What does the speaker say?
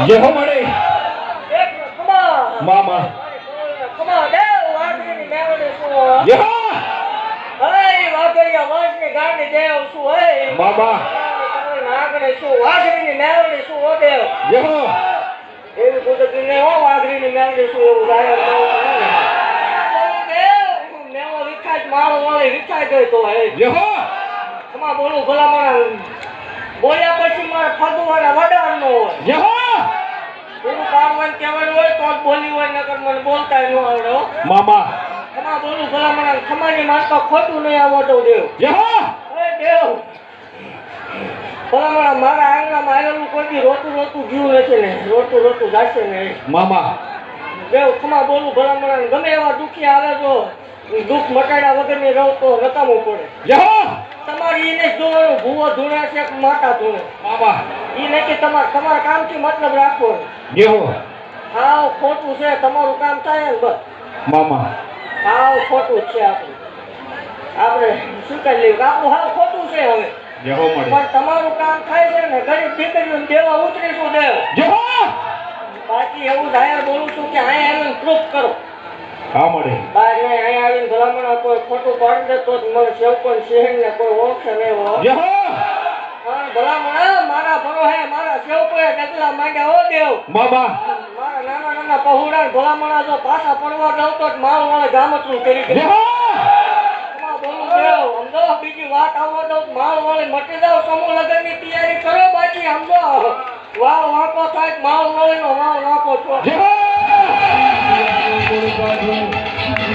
જે હો મળે મામા જે હો મામા જે હો એવી કુદરતી હો વાઘરીની મેળવી શું એવું ગાયબ મેવો વિખાય મારો વાળે વિખાય ગયો તો હે જે હો તમા બોલું ભલામણ બોલ્યા પછી મારે ફગવાના વડાર નો હોય જે હો એનું કારવન કહેવાનું હોય તો જ બોલી હોય નકર મને બોલતા ન આવડે હો મામા તમા બોલું ભલામણ ખમાની માનતા ખોટું નહીં આવડતું દેવ જે હો એ દેવ ભલામણ મારા આંગણામાં આવેલું કોઈ રોતું રોતું જીવ નથી ને રોતું રોતું જાશે ને મામા દેવ ખમા બોલું ભલામણ ગમે એવા દુખી આવે તો દુઃખ મટાડ્યા વગરની રહો તો નકામું પડે જે હો તમારી એને જોવાનું ભૂવો ધૂણે છે કે માતા ધૂણે મામા એ નથી તમારા કામથી મતલબ રાખવો જે હો હાવ ખોટું છે તમારું કામ થાય ને બસ મામા હાવ ખોટું જ છે આપણે સ્વીકારી લેવું આપણું હાવ ખોટું છે હવે જે હો મળે પણ તમારું કામ થાય છે ને ગરીબ દીકરીઓને દેવા ઉતરીશું દેવ જે હો બાકી એવું જાહેર બોલું છું કે અહીંયા આવીને પ્રૂફ કરો હા મળે બહાર નહીં અહીંયા આવીને ભલામણ કોઈ ખોટું પાડી દે તો જ મને સેવકોન શહેર ને કોઈ ઓળખે નહીં હો જે હો ભલામણ મારા ભરો હે મારા સેવકોએ ડગલા માંડ્યા હો દેવ મામા મારા નાના નાના પહોળા ભલામણા જો પાછા પડવા દઉં તો માલ વાળે ગામતરું કરી જે દે હો બોલું દેવ સમજો બીજી વાત આવવા દઉં માલ વાળે મટી જાવ સમૂહ લગ્નની તૈયારી કરો બાકી સમજો વાવ વાંકો થાય માલ વાળીનો વાવ નાખો છો જે હો